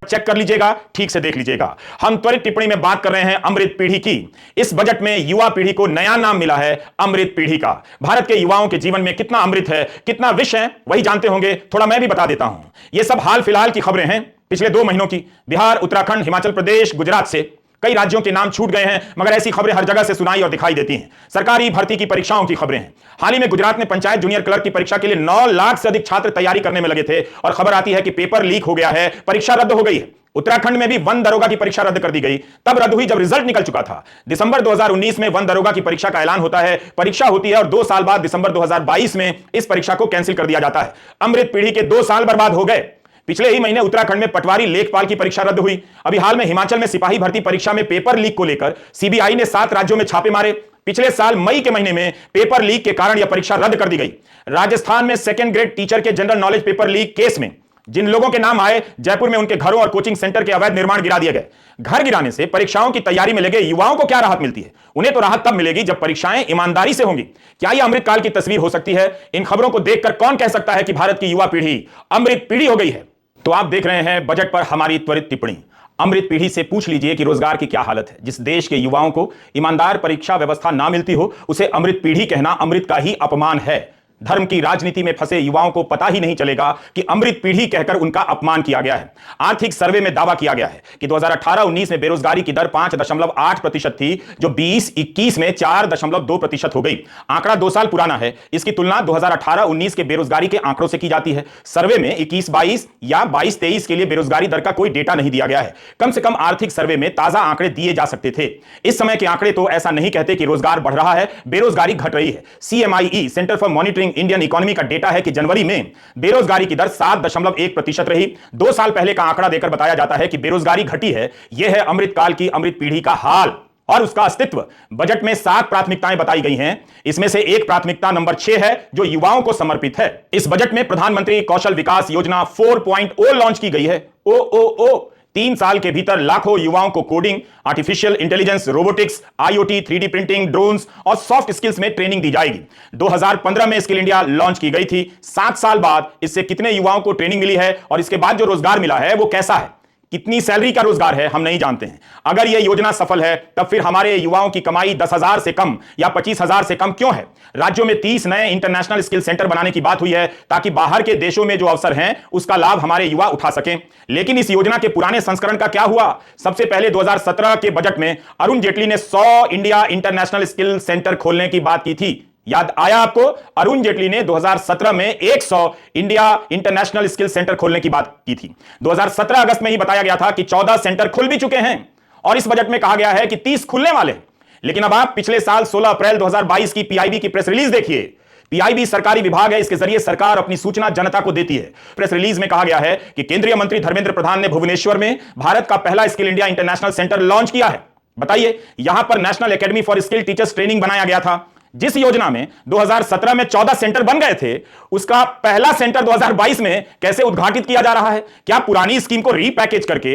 Check कर लीजिएगा, ठीक से देख लीजिएगा। हम त्वरित टिप्पणी में बात कर रहे हैं अमृत पीढ़ी की। इस बजट में युवा पीढ़ी को नया नाम मिला है अमृत पीढ़ी का। भारत के युवाओं के जीवन में कितना अमृत है, कितना विष है, वही जानते होंगे, थोड़ा मैं भी बता देता हूं। यह सब हाल फिलहाल की खबरें हैं, पिछले 2 महीनों की। बिहार, उत्तराखंड, हिमाचल प्रदेश, गुजरात से कई राज्यों के नाम छूट गए हैं, मगर ऐसी खबरें हर जगह से सुनाई और दिखाई देती हैं। सरकारी भर्ती की परीक्षाओं की खबरें हैं। हाल ही में गुजरात में पंचायत जूनियर क्लर्क की परीक्षा के लिए 9 लाख से अधिक छात्र तैयारी करने में लगे थे और खबर आती है कि पेपर लीक हो गया है, परीक्षा रद्द हो गई है। उत्तराखंड में भी वन दरोगा की परीक्षा रद्द कर दी गई, तब रद्द हुई जब रिजल्ट निकल चुका था। दिसंबर 2019 में वन दरोगा की परीक्षा का ऐलान होता है, परीक्षा होती है और 2 साल बाद दिसंबर 2022 में इस परीक्षा को कैंसिल कर दिया जाता है। अमृत पीढ़ी के 2 साल बर्बाद हो गए। पिछले ही महीने उत्तराखंड में पटवारी लेखपाल की परीक्षा रद्द हुई। अभी हाल में हिमाचल में सिपाही भर्ती परीक्षा में पेपर लीक को लेकर सीबीआई ने 7 राज्यों में छापे मारे। पिछले साल मई के महीने में पेपर लीक के कारण यह परीक्षा रद्द कर दी गई। राजस्थान में 2nd ग्रेड टीचर के general knowledge paper leak case में जिन लोगों के नाम आए, जयपुर में उनके घरों और कोचिंग सेंटर के अवैध निर्माण गिरा दिए गए। घर गिराने से परीक्षाओं की तैयारी में लगे युवाओं को क्या राहत मिलती है? उन्हें तो राहत तब मिलेगी जब परीक्षाएं ईमानदारी से होंगी। क्या यह अमृतकाल की तस्वीर हो सकती है? इन खबरों को देखकर कौन कह सकता है कि भारत की युवा पीढ़ी अमृत पीढ़ी हो गई है? तो आप देख रहे हैं बजट पर हमारी त्वरित टिप्पणी। अमृत पीढ़ी से पूछ लीजिए कि रोजगार की क्या हालत है। जिस देश के युवाओं को ईमानदार परीक्षा व्यवस्था ना मिलती हो, उसे अमृत पीढ़ी कहना अमृत का ही अपमान है। धर्म की राजनीति में फंसे युवाओं को पता ही नहीं चलेगा कि अमृत पीढ़ी कहकर उनका अपमान किया गया है। आर्थिक सर्वे में दावा किया गया है कि 2018-19 में बेरोजगारी की दर 5.8% थी, जो 20-21 में 4.2% हो गई। आंकड़ा 2 साल पुराना है। इसकी तुलना 2018-19 के बेरोजगारी के आंकड़ों से की जाती है। सर्वे में 21-22 या 22-23 के लिए बेरोजगारी दर का कोई डेटा नहीं दिया गया है। कम से कम आर्थिक सर्वे में ताजा आंकड़े दिए जा सकते थे। इस समय के आंकड़े तो ऐसा नहीं कहते कि रोजगार बढ़ रहा है, बेरोजगारी घट रही है। CMIE centre for monitoring Indian economy का डेटा है कि जनवरी में बेरोजगारी की दर 7.1% रही। 2 साल पहले का आंकड़ा देकर बताया जाता है कि बेरोजगारी घटी है। यह है अमृतकाल की अमृत पीढ़ी का हाल और उसका अस्तित्व। बजट में 7 प्राथमिकताएं बताई गई हैं। इसमें से एक प्राथमिकता नंबर 6 है, जो युवाओं को समर्पित है। इस बजट में प्रधानमंत्री कौशल विकास योजना 4.0 लॉन्च की गई है। ओ 3 साल के भीतर लाखों युवाओं को coding, artificial intelligence, robotics, IoT, 3D printing, drones और सॉफ्ट स्किल्स में ट्रेनिंग दी जाएगी। 2015 में स्किल इंडिया लॉन्च की गई थी। 7 साल बाद इससे कितने युवाओं को ट्रेनिंग मिली है और इसके बाद जो रोजगार मिला है वो कैसा है? कितनी सैलरी का रोजगार है, हम नहीं जानते हैं। अगर यह योजना सफल है, तब फिर हमारे युवाओं की कमाई 10,000 से कम या 25,000 से कम क्यों है? राज्यों में 30 नए इंटरनेशनल स्किल सेंटर बनाने की बात हुई है, ताकि बाहर के देशों में जो अवसर हैं उसका लाभ हमारे युवा उठा सकें। लेकिन इस योजना के पुराने संस्करण का क्या हुआ? सबसे पहले 2017 के बजट में अरुण जेटली ने 100 इंडिया इंटरनेशनल स्किल सेंटर खोलने की बात की थी। याद आया आपको? अरुण जेटली ने 2017 में 100 इंडिया इंटरनेशनल स्किल सेंटर खोलने की बात की थी। 2017 अगस्त में ही बताया गया था कि 14 सेंटर खुल भी चुके हैं और इस बजट में कहा गया है कि 30 खुलने वाले हैं। लेकिन अब आप पिछले साल 16 अप्रैल 2022 की PIB की प्रेस रिलीज देखिए। PIB सरकारी विभाग है, इसके जरिए सरकार अपनी सूचना जनता को देती है। प्रेस रिलीज में कहा गया है कि केंद्रीय मंत्री धर्मेंद्र प्रधान ने भुवनेश्वर में भारत का पहला skill India international centre launch किया है। बताइए, यहां पर national academy for skill teachers training बनाया गया था। जिस योजना में 2017 में 14 सेंटर बन गए थे, उसका पहला सेंटर 2022 में कैसे उद्घाटित किया जा रहा है? क्या पुरानी स्कीम को रीपैकेज करके